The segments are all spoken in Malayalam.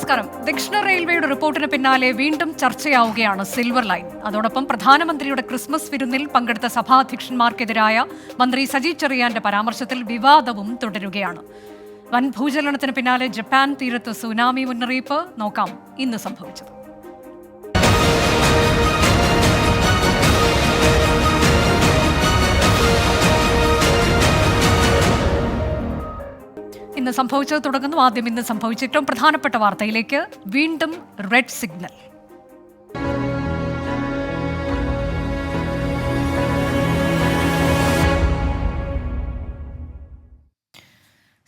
നമസ്കാരം. ദക്ഷിണ റെയിൽവേയുടെ റിപ്പോർട്ടിന് പിന്നാലെ വീണ്ടും ചർച്ചയാവുകയാണ് സിൽവർ ലൈൻ. അതോടൊപ്പം പ്രധാനമന്ത്രിയുടെ ക്രിസ്മസ് വിരുന്നിൽ പങ്കെടുത്ത സഭാധ്യക്ഷന്മാർക്കെതിരായ മന്ത്രി സജി ചെറിയാന്റെ പരാമർശത്തിൽ വിവാദവും തുടരുകയാണ്. വൻ ഭൂചലനത്തിന് പിന്നാലെ ജപ്പാൻ തീരത്ത് സുനാമി മുന്നറിയിപ്പ്. നോക്കാം ഇന്ന് സംഭവിച്ചത്. ഇന്ന് സംഭവിച്ചത് തുടങ്ങുന്നു. ആദ്യം ഇന്ന് സംഭവിച്ച ഏറ്റവും പ്രധാനപ്പെട്ട വാർത്തയിലേക്ക്. വീണ്ടും റെഡ് സിഗ്നൽ.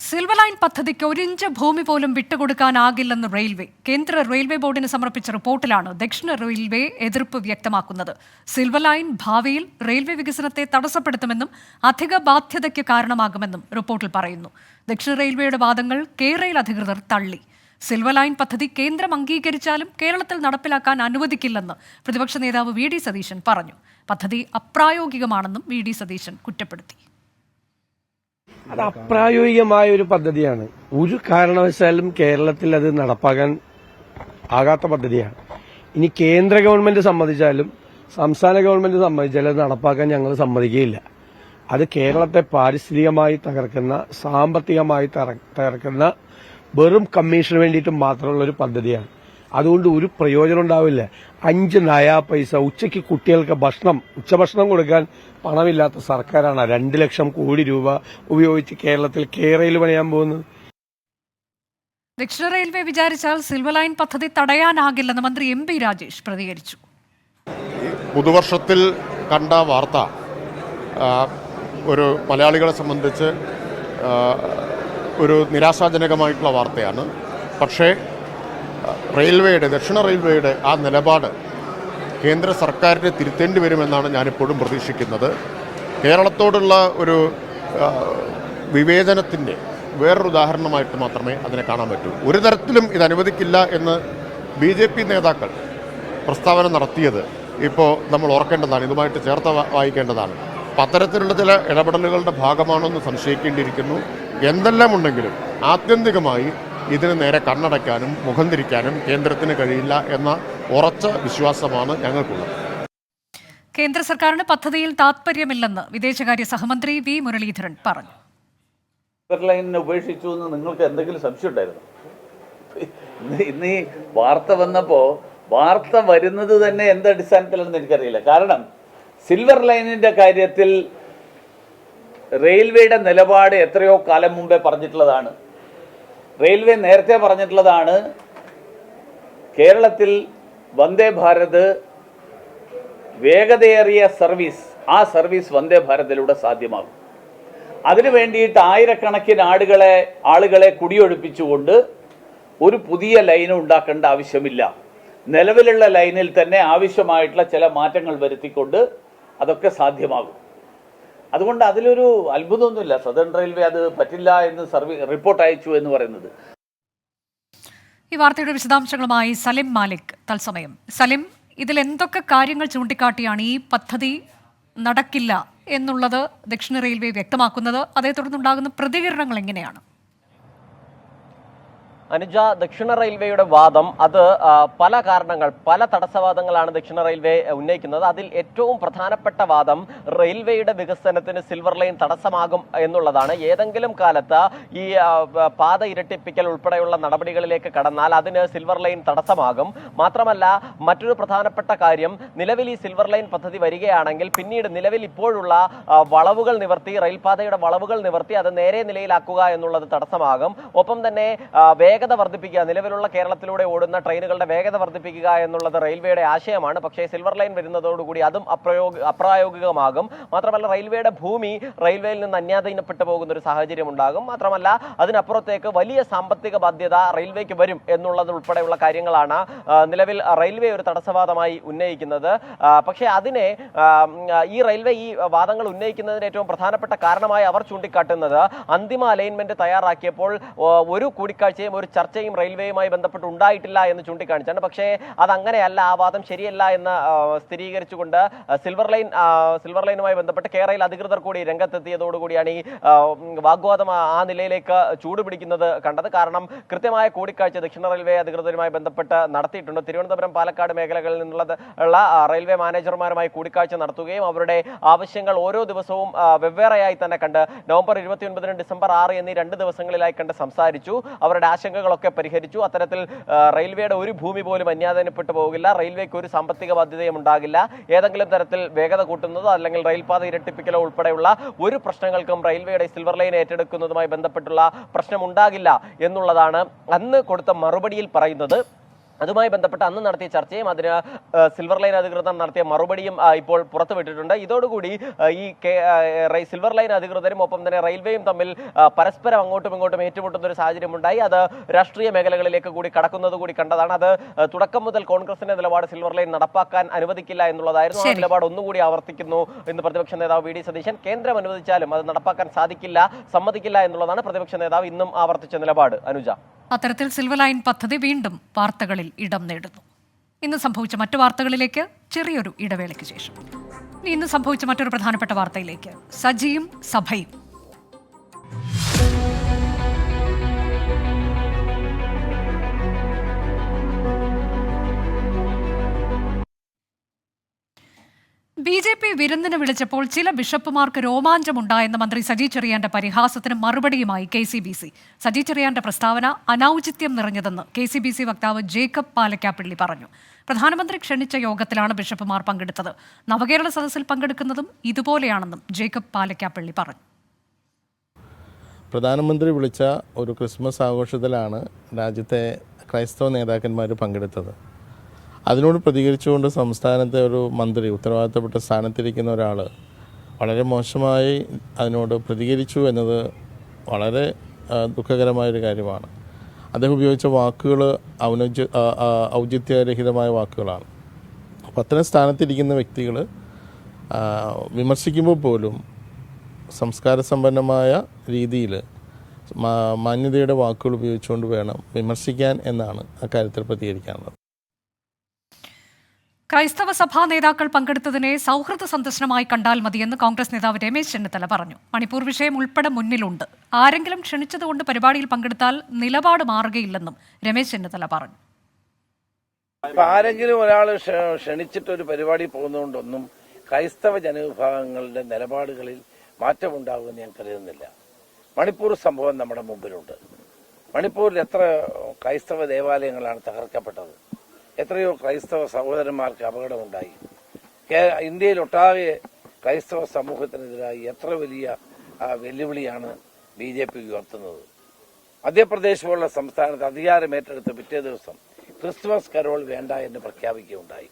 സിൽവർ ലൈൻ പദ്ധതിക്ക് 1 ഇഞ്ച് ഭൂമി പോലും വിട്ടുകൊടുക്കാനാകില്ലെന്ന് റെയിൽവേ. കേന്ദ്ര റെയിൽവേ ബോർഡിന് സമർപ്പിച്ച റിപ്പോർട്ടിലാണ് ദക്ഷിണ റെയിൽവേ എതിർപ്പ് വ്യക്തമാക്കുന്നത്. സിൽവർ ലൈൻ ഭാവിയിൽ റെയിൽവേ വികസനത്തെ തടസ്സപ്പെടുത്തുമെന്നും അധിക ബാധ്യതയ്ക്ക് കാരണമാകുമെന്നും റിപ്പോർട്ടിൽ പറയുന്നു. ദക്ഷിണ റെയിൽവേയുടെ വാദങ്ങൾ റെയിൽ അധികൃതർ തള്ളി. സിൽവർ ലൈൻ പദ്ധതി കേന്ദ്രം അംഗീകരിച്ചാലും കേരളത്തിൽ നടപ്പിലാക്കാൻ അനുവദിക്കില്ലെന്ന് പ്രതിപക്ഷ നേതാവ് വി ഡി സതീശൻ പറഞ്ഞു. പദ്ധതി അപ്രായോഗികമാണെന്നും വി ഡി സതീശൻ കുറ്റപ്പെടുത്തി. അത് അപ്രായോഗികമായ ഒരു പദ്ധതിയാണ്. ഒരു കാരണവശാലും കേരളത്തിൽ അത് നടപ്പാക്കാൻ ആകാത്ത പദ്ധതിയാണ്. ഇനി കേന്ദ്ര ഗവൺമെന്റ് സമ്മതിച്ചാലും സംസ്ഥാന ഗവൺമെന്റ് സമ്മതിച്ചാലും അത് നടപ്പാക്കാൻ ഞങ്ങൾ സമ്മതിക്കുകയില്ല. അത് കേരളത്തെ പാരിസ്ഥിതികമായി തകർക്കുന്ന, സാമ്പത്തികമായി തകർക്കുന്ന, വെറും കമ്മീഷന് വേണ്ടിയിട്ട് മാത്രമുള്ള ഒരു പദ്ധതിയാണ്. അതുകൊണ്ട് ഒരു പ്രയോജനം ഉണ്ടാവില്ല. 5 നയാ പൈസ ഉച്ചയ്ക്ക് കുട്ടികൾക്ക് ഉച്ചഭക്ഷണം കൊടുക്കാൻ പണമില്ലാത്ത സർക്കാരാണ് 2 ലക്ഷം കോടി രൂപ ഉപയോഗിച്ച് കേരളത്തിൽ റെയിൽ പണിയാൻ പോകുന്നത്. ദക്ഷിണ റെയിൽവേ വിചാരിച്ചാൽ സിൽവർ ലൈൻ പദ്ധതി തടയാനാകില്ലെന്ന് മന്ത്രി MP രാജേഷ് പ്രതികരിച്ചു. പുതുവർഷത്തിൽ കണ്ട വാർത്ത ഒരു മലയാളികളെ സംബന്ധിച്ച് ഒരു നിരാശാജനകമായിട്ടുള്ള വാർത്തയാണ്. പക്ഷേ ദക്ഷിണ റെയിൽവേയുടെ ആ നിലപാട് കേന്ദ്ര സർക്കാരിന് തിരുത്തേണ്ടി വരുമെന്നാണ് ഞാനിപ്പോഴും പ്രതീക്ഷിക്കുന്നത്. കേരളത്തോടുള്ള ഒരു വിവേചനത്തിൻ്റെ വേറൊരു ഉദാഹരണമായിട്ട് മാത്രമേ അതിനെ കാണാൻ പറ്റൂ. ഒരു തരത്തിലും ഇത് അനുവദിക്കില്ല എന്ന് BJP നേതാക്കൾ പ്രസ്താവന നടത്തിയത് ഇപ്പോൾ നമ്മൾ ഓർക്കേണ്ടതാണ്, ഇതുമായിട്ട് ചേർത്ത് വായിക്കേണ്ടതാണ്. അപ്പം അത്തരത്തിലുള്ള ചില ഇടപെടലുകളുടെ ഭാഗമാണെന്ന് സംശയിക്കേണ്ടിയിരിക്കുന്നു. എന്തെല്ലാം ഉണ്ടെങ്കിലും ആത്യന്തികമായി ഇതിന് നേരെ കണ്ണടയ്ക്കാനും മുഖം തിരിക്കാനും കേന്ദ്രത്തിന് കഴിയില്ല എന്ന ഉറച്ച വിശ്വാസമാണ് ഞങ്ങൾക്കുള്ളത്. കേന്ദ്ര സർക്കാരിന് പദ്ധതിയിൽ താത്പര്യമില്ലെന്ന് വിദേശകാര്യ സഹമന്ത്രി വി മുരളീധരൻ പറഞ്ഞു. ലൈനിനെ ഉപേക്ഷിച്ചു എന്ന് നിങ്ങൾക്ക് എന്തെങ്കിലും സംശയം ഉണ്ടായിരുന്നു? ഇന്ന് ഈ വാർത്ത വന്നപ്പോൾ വാർത്ത വരുന്നത് തന്നെ എന്ത് അടിസ്ഥാനത്തിലാണെന്ന് എനിക്കറിയില്ല. കാരണം സിൽവർ ലൈനിന്റെ കാര്യത്തിൽ റെയിൽവേയുടെ നിലപാട് എത്രയോ കാലം മുമ്പേ പറഞ്ഞിട്ടുള്ളതാണ്. റെയിൽവേ നേരത്തെ പറഞ്ഞിട്ടുള്ളതാണ്, കേരളത്തിൽ വന്ദേ ഭാരത് വേഗതയേറിയ സർവീസ്, ആ സർവീസ് വന്ദേ ഭാരതിലൂടെ സാധ്യമാകും. അതിനു വേണ്ടിയിട്ട് ആയിരക്കണക്കിന് ആളുകളെ കുടിയൊഴിപ്പിച്ചുകൊണ്ട് ഒരു പുതിയ ലൈൻ ഉണ്ടാക്കേണ്ട ആവശ്യമില്ല. നിലവിലുള്ള ലൈനിൽ തന്നെ ആവശ്യമായിട്ടുള്ള ചില മാറ്റങ്ങൾ വരുത്തിക്കൊണ്ട് അതൊക്കെ സാധ്യമാകും. അതുകൊണ്ട് അതിലൊരു അത്ഭുതമൊന്നുമില്ല. സദേൺ റെയിൽവേ അത് പറ്റില്ല എന്ന് റിപ്പോർട്ട് അയച്ചു എന്ന് പറയുന്നത്. ഈ വാർത്തയുടെ വിശദാംശങ്ങളുമായി സലിം മാലിക് തത്സമയം. സലിം, ഇതിൽ എന്തൊക്കെ കാര്യങ്ങൾ ചൂണ്ടിക്കാട്ടിയാണ് ഈ പദ്ധതി നടക്കില്ല എന്നുള്ളത് ദക്ഷിണ റെയിൽവേ വ്യക്തമാക്കുന്നത്? അതേ തുടർന്നുണ്ടാകുന്ന പ്രതികരണങ്ങൾ എങ്ങനെയാണ്? അനുജ, ദക്ഷിണ റെയിൽവേയുടെ വാദം അത് പല തടസ്സവാദങ്ങളാണ് ദക്ഷിണ റെയിൽവേ ഉന്നയിക്കുന്നത്. അതിൽ ഏറ്റവും പ്രധാനപ്പെട്ട വാദം റെയിൽവേയുടെ വികസനത്തിന് സിൽവർ ലൈൻ തടസ്സമാകും എന്നുള്ളതാണ്. ഏതെങ്കിലും കാലത്ത് ഈ പാത ഇരട്ടിപ്പിക്കൽ ഉൾപ്പെടെയുള്ള നടപടികളിലേക്ക് കടന്നാൽ അതിന് സിൽവർ ലൈൻ തടസ്സമാകും. മാത്രമല്ല, മറ്റൊരു പ്രധാനപ്പെട്ട കാര്യം, നിലവിൽ ഈ സിൽവർ ലൈൻ പദ്ധതി വരികയാണെങ്കിൽ പിന്നീട് നിലവിൽ ഇപ്പോഴുള്ള വളവുകൾ നിവർത്തി, റെയിൽപാതയുടെ വളവുകൾ നിവർത്തി അത് നേരെ നിലയിലാക്കുക എന്നുള്ളത് തടസ്സമാകും. ഒപ്പം തന്നെ വേഗത വർദ്ധിപ്പിക്കുക, നിലവിലുള്ള കേരളത്തിലൂടെ ഓടുന്ന ട്രെയിനുകളുടെ വേഗത വർദ്ധിപ്പിക്കുക എന്നുള്ളത് റെയിൽവേയുടെ ആശയമാണ്. പക്ഷേ സിൽവർ ലൈൻ വരുന്നതോടുകൂടി അതും അപ്രായോഗികമാകും. മാത്രമല്ല, റെയിൽവേയുടെ ഭൂമി റെയിൽവേയിൽ നിന്ന് അന്യാധീനപ്പെട്ടു പോകുന്ന ഒരു സാഹചര്യം ഉണ്ടാകും. മാത്രമല്ല, അതിനപ്പുറത്തേക്ക് വലിയ സാമ്പത്തിക ബാധ്യത റെയിൽവേക്ക് വരും എന്നുള്ളത് ഉൾപ്പെടെയുള്ള കാര്യങ്ങളാണ് നിലവിൽ റെയിൽവേ ഒരു തടസ്സവാദമായി ഉന്നയിക്കുന്നത്. പക്ഷേ അതിനെ ഈ റെയിൽവേ ഈ വാദങ്ങൾ ഉന്നയിക്കുന്നതിന് ഏറ്റവും പ്രധാനപ്പെട്ട കാരണമായി അവർ ചൂണ്ടിക്കാട്ടുന്നത്, അന്തിമ അലൈൻമെന്റ് തയ്യാറാക്കിയപ്പോൾ ഒരു കൂടിക്കാഴ്ചയും ഒരു ഒരു ചർച്ചയും റെയിൽവേയുമായി ബന്ധപ്പെട്ട് ഉണ്ടായിട്ടില്ല എന്ന് ചൂണ്ടിക്കാണിച്ചാണ്. പക്ഷേ അതങ്ങനെയല്ല, ആ വാദം ശരിയല്ല എന്ന് സ്ഥിരീകരിച്ചുകൊണ്ട് സിൽവർ ലൈനുമായി ബന്ധപ്പെട്ട് കേരള അധികൃതർ കൂടി രംഗത്തെത്തിയതോടുകൂടിയാണ് ഈ വാഗ്വാദം ആ നിലയിലേക്ക് ചൂടുപിടിക്കുന്നത് കണ്ടത്. കാരണം കൃത്യമായ കൂടിക്കാഴ്ച ദക്ഷിണ റെയിൽവേ അധികൃതരുമായി ബന്ധപ്പെട്ട് നടത്തിയിട്ടുണ്ട്. തിരുവനന്തപുരം, പാലക്കാട് മേഖലകളിൽ നിന്നുള്ള റെയിൽവേ മാനേജർമാരുമായി കൂടിക്കാഴ്ച നടത്തുകയും അവരുടെ ആവശ്യങ്ങൾ ഓരോ ദിവസവും വെവ്വേറെയായി തന്നെ കണ്ട് നവംബർ 29 ഡിസംബർ 6 എന്നീ 2 ദിവസങ്ങളിലായി കണ്ട് സംസാരിച്ചു. അവരുടെ ആശങ്കകളൊക്കെ പരിഹരിച്ചു. അത്തരത്തിൽ റെയിൽവേയുടെ ഒരു ഭൂമി പോലും അന്യാധീനപ്പെട്ടു പോകില്ല, റെയിൽവേക്ക് ഒരു സാമ്പത്തിക ബാധ്യതയും ഉണ്ടാകില്ല, ഏതെങ്കിലും തരത്തിൽ വേഗത കൂട്ടുന്നതോ അല്ലെങ്കിൽ റെയിൽപാത ഇരട്ടിപ്പിക്കലോ ഉൾപ്പെടെയുള്ള ഒരു പ്രശ്നങ്ങൾക്കും റെയിൽവേയുടെ സിൽവർ ലൈൻ ഏറ്റെടുക്കുന്നതുമായി ബന്ധപ്പെട്ടുള്ള പ്രശ്നമുണ്ടാകില്ല എന്നുള്ളതാണ് അന്ന് കൊടുത്ത മറുപടിയിൽ പറയുന്നത്. അതുമായി ബന്ധപ്പെട്ട് അന്ന് നടത്തിയ ചർച്ചയും അതിന് സിൽവർ ലൈൻ അധികൃതർ നടത്തിയ മറുപടിയും ഇപ്പോൾ പുറത്തുവിട്ടിട്ടുണ്ട്. ഇതോടുകൂടി ഈ സിൽവർ ലൈൻ അധികൃതരും ഒപ്പം തന്നെ റെയിൽവേയും തമ്മിൽ പരസ്പരം അങ്ങോട്ടും ഇങ്ങോട്ടും ഏറ്റുമുട്ടുന്ന ഒരു സാഹചര്യം ഉണ്ടായി. അത് രാഷ്ട്രീയ മേഖലകളിലേക്ക് കൂടി കടക്കുന്നത് കൂടി കണ്ടതാണ്. അത് തുടക്കം മുതൽ കോൺഗ്രസിന്റെ നിലപാട് സിൽവർ ലൈൻ നടപ്പാക്കാൻ അനുവദിക്കില്ല എന്നുള്ളതായിരുന്നു. ആ നിലപാട് ഒന്നുകൂടി ആവർത്തിക്കുന്നു എന്ന് പ്രതിപക്ഷ നേതാവ് വി ഡി സതീശൻ. കേന്ദ്രം അനുവദിച്ചാലും അത് നടപ്പാക്കാൻ സമ്മതിക്കില്ല എന്നുള്ളതാണ് പ്രതിപക്ഷ നേതാവ് ഇന്നും ആവർത്തിച്ച നിലപാട്. അനുജ, അത്തരത്തിൽ സിൽവർ ലൈൻ പദ്ധതി വീണ്ടും വാർത്തകളിൽ ഇടം നേടുന്നു. ഇന്ന് സംഭവിച്ച മറ്റു വാർത്തകളിലേക്ക് ചെറിയൊരു ഇടവേളയ്ക്ക് ശേഷം ഇന്ന് സംഭവിച്ച മറ്റൊരു പ്രധാനപ്പെട്ട വാർത്തയിലേക്ക്. സജിയും സഭയും. BJP വിരുന്നിന് വിളിച്ചപ്പോൾ ചില ബിഷപ്പുമാർക്ക് രോമാഞ്ചമുണ്ടായെന്ന മന്ത്രി സജി ചെറിയാന്റെ പരിഹാസത്തിന് മറുപടിയുമായി KCBC. സജി ചെറിയാന്റെ പ്രസ്താവന അനൌചിത്യം നിറഞ്ഞതെന്ന് KCBC വക്താവ് ജേക്കബ് പാലക്കാപ്പിള്ളി പറഞ്ഞു. പ്രധാനമന്ത്രി ക്ഷണിച്ച യോഗത്തിലാണ് ബിഷപ്പുമാർ പങ്കെടുത്തത്. നവകേരള സദസ്സിൽ പങ്കെടുക്കുന്നതും ഇതുപോലെയാണെന്നും ജേക്കബ് പാലക്കാപ്പിള്ളി പറഞ്ഞു. പ്രധാനമന്ത്രി വിളിച്ച ഒരു ക്രിസ്മസ് ആഘോഷത്തിലാണ് രാജ്യത്തെ ക്രൈസ്തവ നേതാക്കന്മാർ പങ്കെടുത്തത്. അതിനോട് പ്രതികരിച്ചുകൊണ്ട് സംസ്ഥാനത്തെ ഒരു മന്ത്രി, ഉത്തരവാദിത്തപ്പെട്ട സ്ഥാനത്തിരിക്കുന്ന ഒരാൾ വളരെ മോശമായി അതിനോട് പ്രതികരിച്ചു എന്നത് വളരെ ദുഃഖകരമായൊരു കാര്യമാണ്. അദ്ദേഹം ഉപയോഗിച്ച വാക്കുകൾ ഔചിത്യരഹിതമായ വാക്കുകളാണ്. അപ്പോൾ അത്തരം സ്ഥാനത്തിരിക്കുന്ന വ്യക്തികൾ വിമർശിക്കുമ്പോൾ പോലും സംസ്കാര സമ്പന്നമായ രീതിയിൽ മാന്യതയുടെ വാക്കുകൾ ഉപയോഗിച്ചുകൊണ്ട് വേണം വിമർശിക്കാൻ എന്നാണ് അക്കാര്യത്തിൽ പ്രതികരിക്കാനുള്ളത്. ക്രൈസ്തവ സഭാ നേതാക്കൾ പങ്കെടുത്തതിനെ സൗഹൃദ സന്ദർശനമായി കണ്ടാൽ മതിയെന്ന് കോൺഗ്രസ് നേതാവ് രമേശ് ചെന്നിത്തല പറഞ്ഞു. മണിപ്പൂർ വിഷയം ഉൾപ്പെടെ മുന്നിലുണ്ട്. ആരെങ്കിലും ക്ഷണിച്ചതുകൊണ്ട് പരിപാടിയിൽ പങ്കെടുത്താൽ നിലപാട് മാറുകയില്ലെന്നും രമേശ് ചെന്നിത്തല പറഞ്ഞു. ആരെങ്കിലും ഒരാൾ ക്ഷണിച്ചിട്ട് ഒരു പരിപാടി പോകുന്നതുകൊണ്ടൊന്നും ക്രൈസ്തവ ജനവിഭാഗങ്ങളുടെ നിലപാടുകളിൽ മാറ്റമുണ്ടാകുമെന്ന് ഞാൻ കരുതുന്നില്ല. മണിപ്പൂർ സംഭവം നമ്മുടെ മുമ്പിലുണ്ട്. മണിപ്പൂരിൽ എത്ര ക്രൈസ്തവ ദേവാലയങ്ങളാണ് തകർക്കപ്പെട്ടത്, എത്രയോ ക്രൈസ്തവ സഹോദരന്മാർക്ക് അപകടമുണ്ടായി. ഇന്ത്യയിലൊട്ടാകെ ക്രൈസ്തവ സമൂഹത്തിനെതിരായി എത്ര വലിയ വെല്ലുവിളിയാണ് BJP ഉയർത്തുന്നത്. മധ്യപ്രദേശ് പോലുള്ള സംസ്ഥാനത്ത് അധികാരമേറ്റെടുത്ത പിറ്റേ ദിവസം ക്രിസ്മസ് കരോൾ വേണ്ട എന്ന് പ്രഖ്യാപിക്കുകയുണ്ടായി.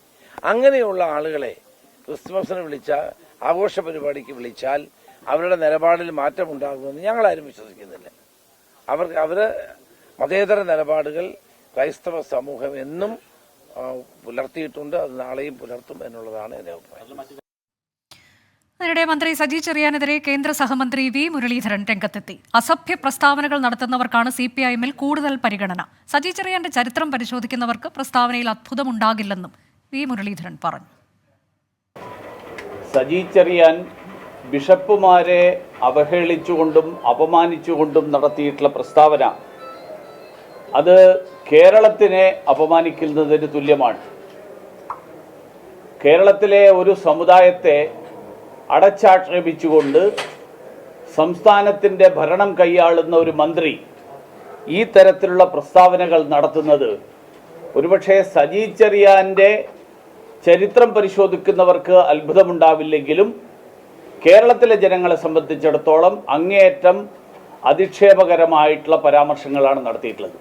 അങ്ങനെയുള്ള ആളുകളെ ക്രിസ്മസിന് ആഘോഷ പരിപാടിക്ക് വിളിച്ചാൽ അവരുടെ നിലപാടിൽ മാറ്റമുണ്ടാകുമെന്ന് ഞങ്ങളാരും വിശ്വസിക്കുന്നില്ല. അവര് മതേതര നിലപാടുകൾ ക്രൈസ്തവ സമൂഹം എന്നും പുലർത്തിയിട്ടുണ്ട്, അത് നാളെയും പുലർത്തും എന്നുള്ളതാണ് എന്റെ അഭിപ്രായം. അതിനിടെ മന്ത്രി സജി ചെറിയാനെതിരെ കേന്ദ്ര സഹമന്ത്രി വി മുരളീധരൻ രംഗത്തെത്തി. അസഭ്യ പ്രസ്താവനകൾ നടത്തുന്നവർക്കാണ് CPIM-ൽ കൂടുതൽ പരിഗണന. സജി ചെറിയാന്റെ ചരിത്രം പരിശോധിക്കുന്നവർക്ക് പ്രസ്താവനയിൽ അത്ഭുതമുണ്ടാകില്ലെന്നും വി മുരളീധരൻ പറഞ്ഞു. സജി ചെറിയാൻ ബിഷപ്പുമാരെ അവഹേളിച്ചുകൊണ്ടും അപമാനിച്ചുകൊണ്ടും നടത്തിയിട്ടുള്ള പ്രസ്താവന അത് കേരളത്തിനെ അപമാനിക്കുന്നതിന് തുല്യമാണ്. കേരളത്തിലെ ഒരു സമുദായത്തെ അടച്ചാക്ഷേപിച്ചുകൊണ്ട് സംസ്ഥാനത്തിൻ്റെ ഭരണം കൈയാളുന്ന ഒരു മന്ത്രി ഈ തരത്തിലുള്ള പ്രസ്താവനകൾ നടത്തുന്നത് ഒരുപക്ഷെ സജി ചെറിയാൻ്റെ ചരിത്രം പരിശോധിക്കുന്നവർക്ക് അത്ഭുതമുണ്ടാവില്ലെങ്കിലും കേരളത്തിലെ ജനങ്ങളെ സംബന്ധിച്ചിടത്തോളം അങ്ങേയറ്റം അധിക്ഷേപകരമായിട്ടുള്ള പരാമർശങ്ങളാണ് നടത്തിയിട്ടുള്ളത്.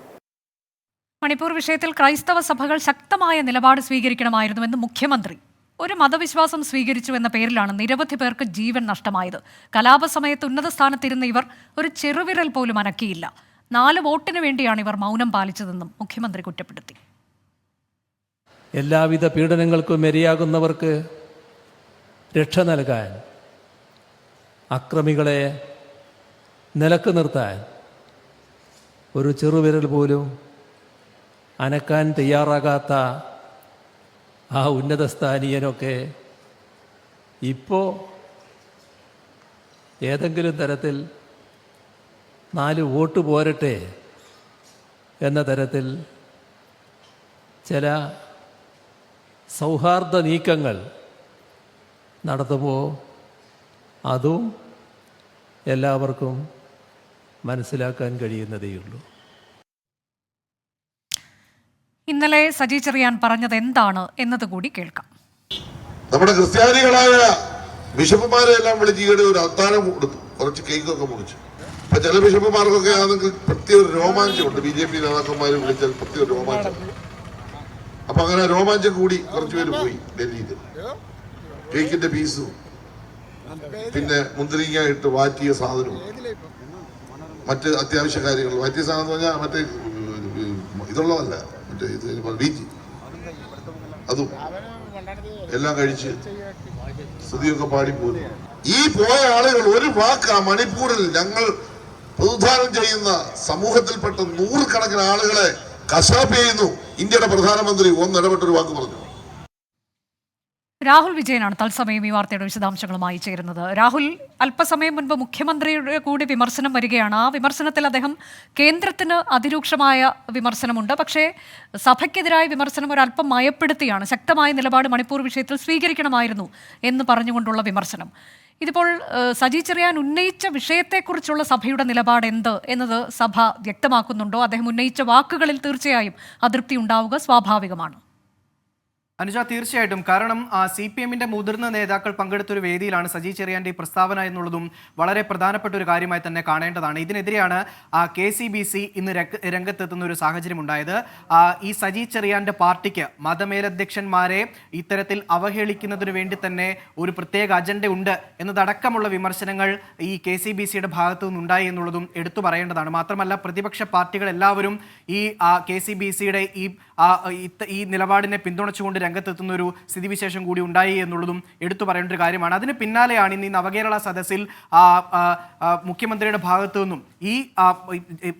മണിപ്പൂർ വിഷയത്തിൽ ക്രൈസ്തവ സഭകൾ ശക്തമായ നിലപാട് സ്വീകരിക്കണമായിരുന്നുവെന്ന് മുഖ്യമന്ത്രി. ഒരു മതവിശ്വാസം സ്വീകരിച്ചു എന്ന പേരിലാണ് നിരവധി പേർക്ക് ജീവൻ നഷ്ടമായത്. കലാപസമയത്ത് ഉന്നത സ്ഥാനത്തിരുന്ന ഇവർ ഒരു ചെറുവിരൽ പോലും അനക്കിയില്ല. 4 വോട്ടിന് വേണ്ടിയാണ് ഇവർ മൗനം പാലിച്ചതെന്നും മുഖ്യമന്ത്രി കുറ്റപ്പെടുത്തി. എല്ലാവിധ പീഡനങ്ങൾക്കും ഇരയാകുന്നവർക്ക് രക്ഷ നൽകാൻ, അക്രമികളെ നിലക്ക് നിർത്താൻ ഒരു ചെറുവിരൽ പോലും അനക്കാൻ തയ്യാറാകാത്ത ആ ഉന്നതസ്ഥാനീയനൊക്കെ ഇപ്പോൾ ഏതെങ്കിലും തരത്തിൽ 4 വോട്ട് പോരട്ടെ എന്ന തരത്തിൽ ചില സൗഹാർദ്ദ നീക്കങ്ങൾ നടത്തുമ്പോൾ അതും എല്ലാവർക്കും മനസ്സിലാക്കാൻ കഴിയുന്നതേയുള്ളൂ. ഇന്നലെ സജി ചെറിയാൻ പറഞ്ഞത് എന്താണ് എന്നതുകൂടി കേൾക്കാം. നമ്മുടെ ക്രിസ്ത്യാനികളായ ബിഷപ്പുമാരെ എല്ലാം വിളിച്ച് ഈയിടെ ഒരു അത്താഴം കൊടുത്തു, കുറച്ച് കേക്കൊക്കെ മുറിച്ചു. അപ്പൊ ചില ബിഷപ്പുമാർക്കൊക്കെ ആണെങ്കിൽ പ്രത്യേക ഒരു രോമാഞ്ചമുണ്ട്. BJP നേതാക്കന്മാർ വിളിച്ചാൽ പ്രത്യേക രോമാഞ്ചം. അപ്പൊ അങ്ങനെ രോമാഞ്ചം കൂടി കുറച്ചുപേര് പോയി ഡൽഹിയിൽ. കേക്കിന്റെ പീസും പിന്നെ മുന്തിരിങ്ങ ഇട്ട് വാറ്റിയ സാധനവും മറ്റ് അത്യാവശ്യ കാര്യങ്ങൾ. വാറ്റിയ സാധനം എന്ന് പറഞ്ഞാൽ മറ്റേ ഇതുള്ളതല്ല, മറ്റേ ഇത് ബീച്ച്, അതും എല്ലാം കഴിച്ച് സ്തുതിയൊക്കെ പാടിപ്പോയി. ഈ പോയ ആളുകൾ ഒരു വാക്ക് ആ മണിപ്പൂരിൽ ഞങ്ങൾ പ്രതിദാനം ചെയ്യുന്ന സമൂഹത്തിൽപ്പെട്ട 100 കണക്കിന് ആളുകളെ കശാപ്പ് ചെയ്യുന്നു. ഇന്ത്യയുടെ പ്രധാനമന്ത്രി ഒന്നിടപെട്ടൊരു വാക്ക് പറഞ്ഞു. രാഹുൽ വിജയനാണ് തത്സമയം ഈ വാർത്തയുടെ വിശദാംശങ്ങളുമായി ചേരുന്നത്. രാഹുൽ, അല്പസമയം മുൻപ് മുഖ്യമന്ത്രിയുടെ കൂടി വിമർശനം വരികയാണ്. ആ വിമർശനത്തിൽ അദ്ദേഹം കേന്ദ്രത്തിന് അതിരൂക്ഷമായ വിമർശനമുണ്ട്. പക്ഷേ സഭയ്ക്കെതിരായ വിമർശനം ഒരല്പം മയപ്പെടുത്തിയാണ്. ശക്തമായ നിലപാട് മണിപ്പൂർ വിഷയത്തിൽ സ്വീകരിക്കണമായിരുന്നു എന്ന് പറഞ്ഞുകൊണ്ടുള്ള വിമർശനം. ഇതിപ്പോൾ സജി ചെറിയാൻ ഉന്നയിച്ച വിഷയത്തെക്കുറിച്ചുള്ള സഭയുടെ നിലപാട് എന്ത് എന്നത് സഭ വ്യക്തമാക്കുന്നുണ്ടോ? അദ്ദേഹം ഉന്നയിച്ച വാക്കുകളിൽ തീർച്ചയായും അതൃപ്തി ഉണ്ടാവുക സ്വാഭാവികമാണ്. അനുജ, തീർച്ചയായിട്ടും. കാരണം CPM-ന്റെ മുതിർന്ന നേതാക്കൾ പങ്കെടുത്തൊരു വേദിയിലാണ് സജി ചെറിയാന്റെ ഈ പ്രസ്താവന എന്നുള്ളതും വളരെ പ്രധാനപ്പെട്ട ഒരു കാര്യമായി തന്നെ കാണേണ്ടതാണ്. ഇതിനെതിരെയാണ് KCBC ഇന്ന് രംഗത്തെത്തുന്ന ഒരു സാഹചര്യം ഉണ്ടായത്. ഈ സജി ചെറിയാന്റെ പാർട്ടിക്ക് മതമേലധ്യക്ഷന്മാരെ ഇത്തരത്തിൽ അവഹേളിക്കുന്നതിന് വേണ്ടി തന്നെ ഒരു പ്രത്യേക അജണ്ട ഉണ്ട് എന്നതടക്കമുള്ള വിമർശനങ്ങൾ ഈ KCBCയുടെ ഭാഗത്തു നിന്നുണ്ടായി എന്നുള്ളതും എടുത്തു പറയേണ്ടതാണ്. മാത്രമല്ല, പ്രതിപക്ഷ പാർട്ടികൾ എല്ലാവരും ഈ KCBCയുടെ ഈ നിലപാടിനെ പിന്തുണച്ചുകൊണ്ട് രംഗത്തെത്തുന്ന ഒരു സ്ഥിതിവിശേഷം കൂടി ഉണ്ടായി എന്നുള്ളതും എടുത്തു പറയേണ്ട ഒരു കാര്യമാണ്. അതിന് പിന്നാലെയാണ് ഇന്ന് ഈ നവകേരള സദസ്സിൽ മുഖ്യമന്ത്രിയുടെ ഭാഗത്തു നിന്നും ഈ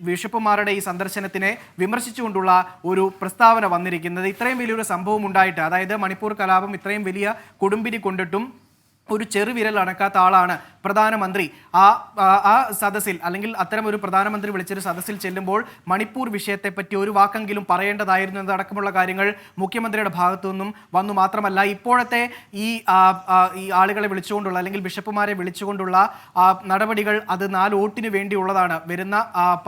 ബിഷപ്പുമാരുടെ ഈ സന്ദർശനത്തിനെ വിമർശിച്ചുകൊണ്ടുള്ള ഒരു പ്രസ്താവന വന്നിരിക്കുന്നത്. ഇത്രയും വലിയൊരു സംഭവം ഉണ്ടായിട്ട്, അതായത് മണിപ്പൂർ കലാപം ഇത്രയും വലിയ കൊടുമ്പിരി കൊണ്ടിട്ടും ഒരു ചെറുവിരൽ അടക്കാത്ത ആളാണ് പ്രധാനമന്ത്രി. ആ സദസ്സിൽ, അല്ലെങ്കിൽ അത്തരം ഒരു പ്രധാനമന്ത്രി വിളിച്ചൊരു സദസ്സിൽ ചെല്ലുമ്പോൾ മണിപ്പൂർ വിഷയത്തെപ്പറ്റി ഒരു വാക്കെങ്കിലും പറയേണ്ടതായിരുന്നു എന്നതടക്കമുള്ള കാര്യങ്ങൾ മുഖ്യമന്ത്രിയുടെ ഭാഗത്തു നിന്നും വന്നു. മാത്രമല്ല, ഇപ്പോഴത്തെ ഈ ആളുകളെ വിളിച്ചുകൊണ്ടുള്ള, അല്ലെങ്കിൽ ബിഷപ്പുമാരെ വിളിച്ചുകൊണ്ടുള്ള നടപടികൾ അത് 4 വോട്ടിന് വേണ്ടിയുള്ളതാണ്, വരുന്ന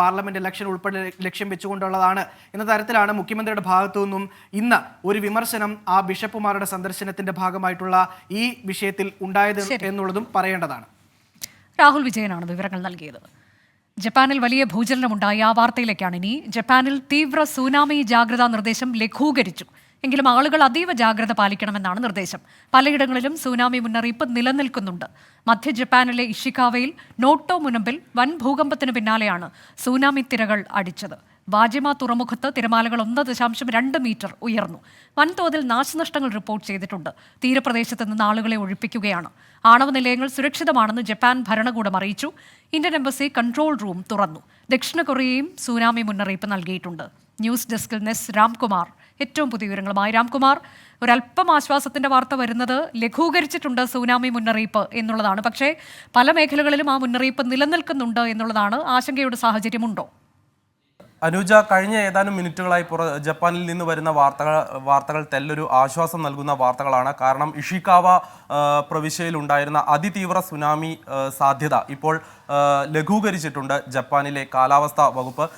പാർലമെന്റ് ഇലക്ഷൻ ഉൾപ്പെടെ ലക്ഷ്യം വെച്ചുകൊണ്ടുള്ളതാണ് എന്ന തരത്തിലാണ് മുഖ്യമന്ത്രിയുടെ ഭാഗത്തു നിന്നും ഇന്ന് ഒരു വിമർശനം ആ ബിഷപ്പുമാരുടെ സന്ദർശനത്തിന്റെ ഭാഗമായിട്ടുള്ള ഈ വിഷയത്തിൽ ഉണ്ടായത് എന്നുള്ളതും പറയേണ്ടതാണ്. രാഹുൽ വിജയനാണ് വിവരങ്ങൾ നൽകിയത്. ജപ്പാനിൽ വലിയ ഭൂചലനമുണ്ടായി. ആ വാർത്തയിലേക്കാണ് ഇനി. ജപ്പാനിൽ തീവ്ര സുനാമി ജാഗ്രതാ നിർദ്ദേശം ലഘൂകരിച്ചു. എങ്കിലും ആളുകൾ അതീവ ജാഗ്രത പാലിക്കണമെന്നാണ് നിർദ്ദേശം. പലയിടങ്ങളിലും സുനാമി മുന്നറിയിപ്പ് നിലനിൽക്കുന്നുണ്ട്. മധ്യ ജപ്പാനിലെ ഇഷിക്കാവയിൽ നോട്ടോ മുനമ്പിൽ വൻ ഭൂകമ്പത്തിന് പിന്നാലെയാണ് സുനാമി തിരകൾ അടിച്ചത്. വാജിമ തുറമുഖത്ത് തിരമാലകൾ 1.2 മീറ്റർ ഉയർന്നു. വൻതോതിൽ നാശനഷ്ടങ്ങൾ റിപ്പോർട്ട് ചെയ്തിട്ടുണ്ട്. തീരപ്രദേശത്ത് നിന്ന് ആളുകളെ ഒഴിപ്പിക്കുകയാണ്. ആണവ നിലയങ്ങൾ സുരക്ഷിതമാണെന്ന് ജപ്പാൻ ഭരണകൂടം അറിയിച്ചു. ഇന്ത്യൻ എംബസി കൺട്രോൾ റൂം തുറന്നു. ദക്ഷിണ കൊറിയയും സുനാമി മുന്നറിയിപ്പ് നൽകിയിട്ടുണ്ട്. ന്യൂസ് ഡെസ്കിൽ നെസ് രാംകുമാർ ഏറ്റവും പുതിയ വിവരങ്ങളുമായി. രാംകുമാർ, ഒരല്പം ആശ്വാസത്തിന്റെ വാർത്ത വരുന്നത് ലഘൂകരിച്ചിട്ടുണ്ട് സുനാമി മുന്നറിയിപ്പ് എന്നുള്ളതാണ്. പക്ഷേ പല മേഖലകളിലും ആ മുന്നറിയിപ്പ് നിലനിൽക്കുന്നുണ്ട് എന്നുള്ളതാണ്. ആശങ്കയുടെ സാഹചര്യമുണ്ടോ? അനുജ, കഴിഞ്ഞ ഏതാനും മിനിറ്റുകളായി ജപ്പാനിൽ നിന്ന് വരുന്ന വാർത്തകൾ തെല്ലൊരു ആശ്വാസം നൽകുന്ന വാർത്തകളാണ്. കാരണം ഇഷിക്കാവ പ്രവിശ്യയിൽ ഉണ്ടായിരുന്ന അതിതീവ്ര സുനാമി സാധ്യത ഇപ്പോൾ ലഘൂകരിച്ചിട്ടുണ്ട് ജപ്പാനിലെ കാലാവസ്ഥാ വകുപ്പ്.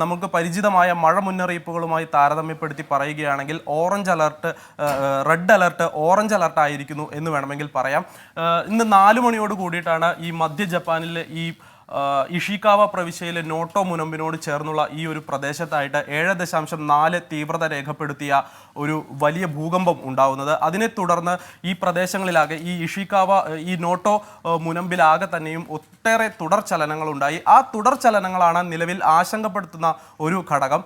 നമുക്ക് പരിചിതമായ മഴ മുന്നറിയിപ്പുകളുമായി താരതമ്യപ്പെടുത്തി പറയുകയാണെങ്കിൽ റെഡ് അലർട്ട് ഓറഞ്ച് അലർട്ട് ആയിരിക്കുന്നു എന്ന് വേണമെങ്കിൽ പറയാം. ഇന്ന് 4 മണിയോട് കൂടിയിട്ടാണ് ഈ മധ്യ ജപ്പാനിലെ ഈ ഇഷിക്കാവ പ്രവിശ്യയിലെ നോട്ടോ മുനമ്പിനോട് ചേർന്നുള്ള ഈ ഒരു പ്രദേശത്തായിട്ട് 7.4 തീവ്രത രേഖപ്പെടുത്തിയ ഒരു വലിയ ഭൂകമ്പം ഉണ്ടാവുന്നത്. അതിനെ തുടർന്ന് ഈ പ്രദേശങ്ങളിലാകെ, ഈ ഇഷിക്കാവ, ഈ നോട്ടോ മുനമ്പിലാകെ തന്നെയും ഒട്ടേറെ തുടർചലനങ്ങളുണ്ടായി. ആ തുടർചലനങ്ങളാണ് നിലവിൽ ആശങ്കപ്പെടുത്തുന്ന ഒരു ഘടകം.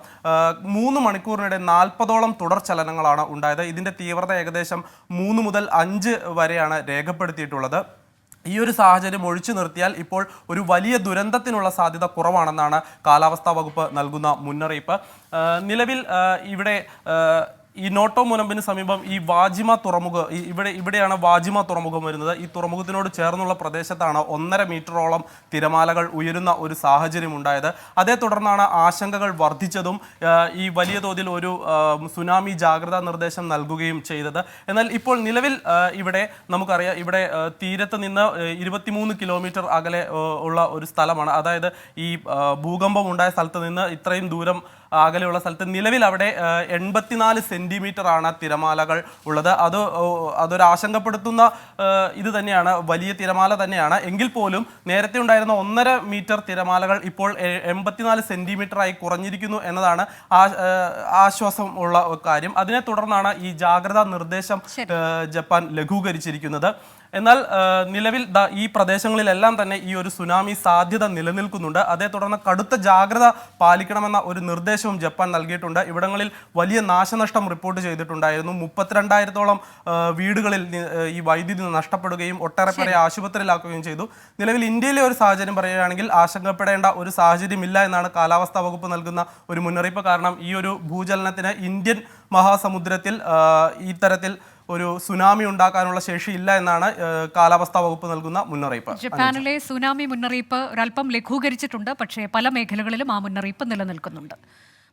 3 മണിക്കൂറിനിടെ 40ഓളം തുടർചലനങ്ങളാണ് ഉണ്ടായത്. ഇതിൻ്റെ തീവ്രത ഏകദേശം 3 മുതൽ 5 വരെയാണ് രേഖപ്പെടുത്തിയിട്ടുള്ളത്. ഈ ഒരു സാഹചര്യം ഒഴിച്ചു നിർത്തിയാൽ ഇപ്പോൾ ഒരു വലിയ ദുരന്തത്തിനുള്ള സാധ്യത കുറവാണെന്നാണ് കാലാവസ്ഥാ വകുപ്പ് നൽകുന്ന മുന്നറിയിപ്പ്. നിലവിൽ ഇവിടെ ഈ നോട്ടോ മുനമ്പിന് സമീപം ഈ വാജിമ തുറമുഖം ഇവിടെയാണ് വാജിമ തുറമുഖം വരുന്നത്. ഈ തുറമുഖത്തിനോട് ചേർന്നുള്ള പ്രദേശത്താണ് 1.5 മീറ്ററോളം തിരമാലകൾ ഉയരുന്ന ഒരു സാഹചര്യം ഉണ്ടായത്. അതേ തുടർന്നാണ് ആശങ്കകൾ വർദ്ധിച്ചതും ഈ വലിയ തോതിൽ ഒരു സുനാമി ജാഗ്രതാ നിർദ്ദേശം നൽകുകയും ചെയ്തത്. എന്നാൽ ഇപ്പോൾ നിലവിൽ ഇവിടെ നമുക്കറിയാം, ഇവിടെ തീരത്ത് നിന്ന് 23 കിലോമീറ്റർ അകലെ ഉള്ള ഒരു സ്ഥലമാണ്. അതായത് ഈ ഭൂകമ്പം ഉണ്ടായ സ്ഥലത്ത് നിന്ന് ഇത്രയും ദൂരം അകലെയുള്ള സ്ഥലത്ത് നിലവിൽ അവിടെ 84 സെന്റിമീറ്റർ ആണ് തിരമാലകൾ ഉള്ളത്. അതൊരു ആശങ്കപ്പെടുത്തുന്ന ഇത് തന്നെയാണ്, വലിയ തിരമാല തന്നെയാണ്. എങ്കിൽ പോലും നേരത്തെ ഉണ്ടായിരുന്ന 1.5 മീറ്റർ തിരമാലകൾ ഇപ്പോൾ 84 സെന്റിമീറ്ററായി കുറഞ്ഞിരിക്കുന്നു എന്നതാണ് ആശ്വാസം ഉള്ള കാര്യം. അതിനെ തുടർന്നാണ് ഈ ജാഗ്രതാ നിർദ്ദേശം ജപ്പാൻ ലഘൂകരിച്ചിരിക്കുന്നത്. എന്നാൽ നിലവിൽ ഈ പ്രദേശങ്ങളിലെല്ലാം തന്നെ ഈ ഒരു സുനാമി സാധ്യത നിലനിൽക്കുന്നുണ്ട്. അതേ തുടർന്ന് കടുത്ത ജാഗ്രത പാലിക്കണമെന്ന ഒരു നിർദ്ദേശവും ജപ്പാൻ നൽകിയിട്ടുണ്ട്. ഇവിടങ്ങളിൽ വലിയ നാശനഷ്ടം റിപ്പോർട്ട് ചെയ്തിട്ടുണ്ടായിരുന്നു. 32,000-ഓളം വീടുകളിൽ ഈ വൈദ്യുതി നഷ്ടപ്പെടുകയും ഒട്ടേറെ പേരെ ആശുപത്രിയിലാക്കുകയും ചെയ്തു. നിലവിൽ ഇന്ത്യയിലെ ഒരു സാഹചര്യം പറയുകയാണെങ്കിൽ ആശങ്കപ്പെടേണ്ട ഒരു സാഹചര്യമില്ല എന്നാണ് കാലാവസ്ഥാ വകുപ്പ് നൽകുന്ന ഒരു മുന്നറിയിപ്പ്. കാരണം ഈ ഒരു ഭൂചലനത്തിന് ഇന്ത്യൻ മഹാസമുദ്രത്തിൽ ഇത്തരത്തിൽ ഒരു സുനാമി ഉണ്ടാക്കാനുള്ള ശേഷിയില്ല എന്നാണ് കാലാവസ്ഥാ വകുപ്പ് നൽകുന്ന മുന്നറിയിപ്പ്. ജപ്പാനിലെ സുനാമി മുന്നറിയിപ്പ് ഒരല്പം ലഘൂകരിച്ചിട്ടുണ്ട്, പക്ഷേ പല മേഖലകളിലും ആ മുന്നറിയിപ്പ് നിലനിൽക്കുന്നുണ്ട്.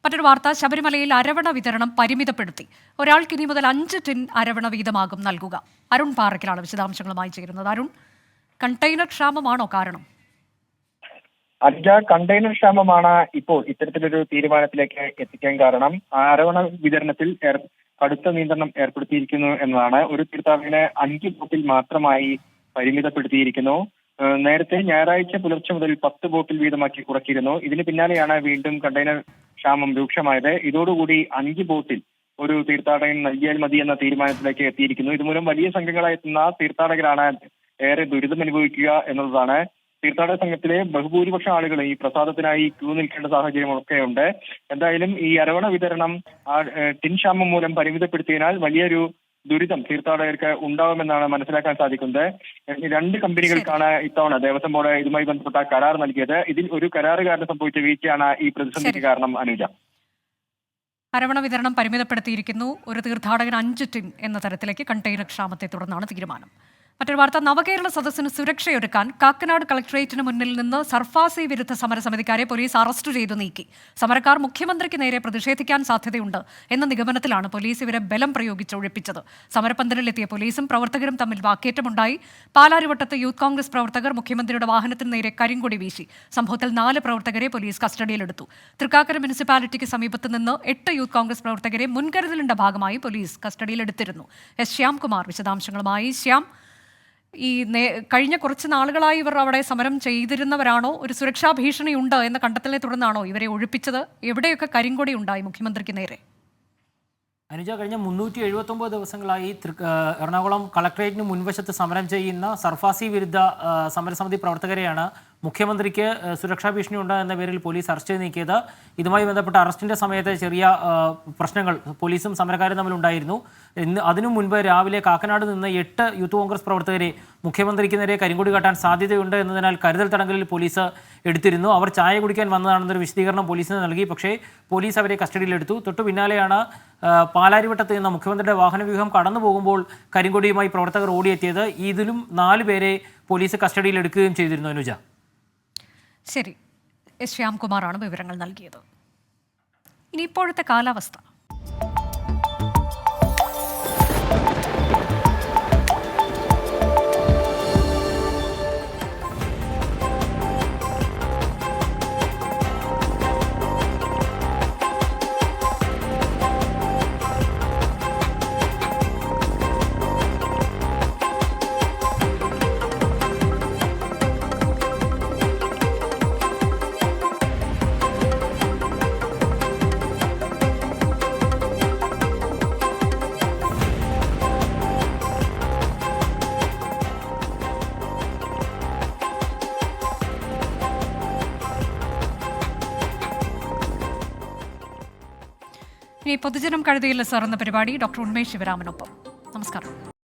മറ്റൊരു വാർത്ത, ശബരിമലയിൽ അരവണ വിതരണം പരിമിതപ്പെടുത്തി. ഒരാൾക്ക് ഇനി മുതൽ 5 ടിൻ അരവണ വീതമാകും നൽകുക. അരുൺ പാറയ്ക്കലാണ് വിശദാംശങ്ങളുമായി ചേരുന്നത്. അരുൺ, കണ്ടെയ്നർ ക്ഷാമമാണോ കാരണം? കണ്ടെയ്നർ ക്ഷാമമാണ് ഇപ്പോൾ ഇത്തരത്തിലൊരു തീരുമാനത്തിലേക്ക് എത്തിക്കാൻ കാരണം. അരവണ വിതരണത്തിൽ കടുത്ത നിയന്ത്രണം ഏർപ്പെടുത്തിയിരിക്കുന്നു എന്നതാണ്. ഒരു തീർത്ഥാടകന് 5 ബോട്ടിൽ മാത്രമായി പരിമിതപ്പെടുത്തിയിരിക്കുന്നു. നേരത്തെ ഞായറാഴ്ച പുലർച്ചെ മുതൽ 10 ബോട്ടിൽ വീതമാക്കി കുറച്ചിരുന്നു. ഇതിന് പിന്നാലെയാണ് വീണ്ടും കണ്ടെയ്നർ ക്ഷാമം രൂക്ഷമായത്. ഇതോടുകൂടി 5 ബോട്ടിൽ ഒരു തീർത്ഥാടകൻ നൽകിയാൽ മതി എന്ന തീരുമാനത്തിലേക്ക് എത്തിയിരിക്കുന്നു. ഇതുമൂലം വലിയ സംഘങ്ങളായി എത്തുന്ന തീർത്ഥാടകരാണ് ഏറെ ദുരിതം അനുഭവിക്കുക എന്നുള്ളതാണ്. തീർത്ഥാടക സംഘത്തിലെ ബഹുഭൂരിപക്ഷം ആളുകൾ ഈ പ്രസാദത്തിനായി ക്യൂ നിൽക്കേണ്ട സാഹചര്യമൊക്കെ ഉണ്ട്. എന്തായാലും ഈ അരവണ വിതരണം ടിൻ ക്ഷാമം മൂലം പരിമിതപ്പെടുത്തിയതിനാൽ വലിയൊരു ദുരിതം തീർത്ഥാടകർക്ക് ഉണ്ടാവുമെന്നാണ് മനസ്സിലാക്കാൻ സാധിക്കുന്നത്. 2 കമ്പനികൾക്കാണ് ഇത്തവണ ദേവസ്വം ബോർഡ് ഇതുമായി ബന്ധപ്പെട്ട കരാർ നൽകിയത്. ഇതിൽ ഒരു കരാറുകാരന് സംഭവിച്ച വീഴ്ചയാണ് ഈ പ്രതിസന്ധിക്ക് കാരണം. അനുജ, അരവണ വിതരണം പരിമിതപ്പെടുത്തിയിരിക്കുന്നു. ഒരു തീർത്ഥാടകൻ 5 ടിൻ എന്ന തരത്തിലേക്ക് കണ്ടെയ്നർ ക്ഷാമത്തെ തുടർന്നാണ് തീരുമാനം. മറ്റൊരു വാർത്ത, നവകേരള സദസ്സിന് സുരക്ഷയൊരുക്കാൻ കാക്കനാട് കളക്ടറേറ്റിന് മുന്നിൽ നിന്ന് സർഫാസി വിരുദ്ധ സമരസമിതിക്കാരെ പോലീസ് അറസ്റ്റ് ചെയ്തു നീക്കി. സമരക്കാർ മുഖ്യമന്ത്രിക്ക് നേരെ പ്രതിഷേധിക്കാൻ സാധ്യതയുണ്ട് എന്ന നിഗമനത്തിലാണ് പോലീസ് ഇവരെ ബലം പ്രയോഗിച്ച് ഒഴിപ്പിച്ചത്. സമരപ്പന്തലിലെത്തിയ പോലീസും പ്രവർത്തകരും തമ്മിൽ വാക്കേറ്റമുണ്ടായി. പാലാരിവട്ടത്ത് യൂത്ത് കോൺഗ്രസ് പ്രവർത്തകർ മുഖ്യമന്ത്രിയുടെ വാഹനത്തിന് നേരെ കരിങ്കൊടി വീശി. സംഭവത്തിൽ 4 പ്രവർത്തകരെ പോലീസ് കസ്റ്റഡിയിലെടുത്തു. തൃക്കാക്കര മുനിസിപ്പാലിറ്റിക്ക് സമീപത്ത് നിന്ന് 8 യൂത്ത് കോൺഗ്രസ് പ്രവർത്തകരെ മുൻകരുതലിന്റെ ഭാഗമായി പോലീസ് കസ്റ്റഡിയിലെടുത്തിരുന്നു. എസ് ശ്യാംകുമാർ വിശദാംശങ്ങളുമായി. ശ്യാം, ഈ കഴിഞ്ഞ കുറച്ച് നാളുകളായി ഇവർ അവിടെ സമരം ചെയ്തിരുന്നവരാണോ? ഒരു സുരക്ഷാ ഭീഷണി ഉണ്ട് എന്ന കണ്ടെത്തലിനെ തുടർന്നാണോ ഇവരെ ഒഴിപ്പിച്ചത്? എവിടെയൊക്കെ കരിങ്കൊടി ഉണ്ടായി മുഖ്യമന്ത്രിക്ക് നേരെ? അനുജ, കഴിഞ്ഞ 379 ദിവസങ്ങളായി എറണാകുളം കളക്ടറേറ്റിന് മുൻവശത്ത് സമരം ചെയ്യുന്ന സർഫാസി വിരുദ്ധ സമരസമിതി പ്രവർത്തകരെയാണ് മുഖ്യമന്ത്രിക്ക് സുരക്ഷാ ഭീഷണി ഉണ്ട് എന്ന പേരിൽ പോലീസ് അറസ്റ്റ് ചെയ്ത് നീക്കിയത്. ഇതുമായി ബന്ധപ്പെട്ട അറസ്റ്റിന്റെ സമയത്ത് ചെറിയ പ്രശ്നങ്ങൾ പോലീസും സമരക്കാരും തമ്മിലുണ്ടായിരുന്നു. അതിനു മുൻപ് രാവിലെ കാക്കനാട് നിന്ന് 8 യൂത്ത് കോൺഗ്രസ് പ്രവർത്തകരെ മുഖ്യമന്ത്രിക്ക് നേരെ കരിങ്കൊടി കാട്ടാൻ സാധ്യതയുണ്ട് എന്നതിനാൽ കരുതൽ തടങ്കലിൽ പോലീസ് എടുത്തിരുന്നു. അവർ ചായ കുടിക്കാൻ വന്നതാണെന്നൊരു വിശദീകരണം പോലീസിന് നൽകി. പക്ഷേ പോലീസ് അവരെ കസ്റ്റഡിയിലെടുത്തു. തൊട്ടു പിന്നാലെയാണ് പാലാരിവട്ടത്ത് നിന്ന് മുഖ്യമന്ത്രിയുടെ വാഹനവ്യൂഹം കടന്നു പോകുമ്പോൾ കരിങ്കൊടിയുമായി പ്രവർത്തകർ ഓടിയെത്തിയത്. ഇതിലും 4 പേരെ പോലീസ് കസ്റ്റഡിയിലെടുക്കുകയും ചെയ്തിരുന്നു. അനുജ, ശരി, എസ് ശ്യാംകുമാറാണ് വിവരങ്ങൾ നൽകിയത്. ഇനി ഇപ്പോഴത്തെ കാലാവസ്ഥ. ഇനി പൊതുജനം കഴുതയില്ല സാർ എന്ന പരിപാടി ഡോക്ടർ ഉന്മേഷ് ശിവരാമനൊപ്പം. നമസ്കാരം.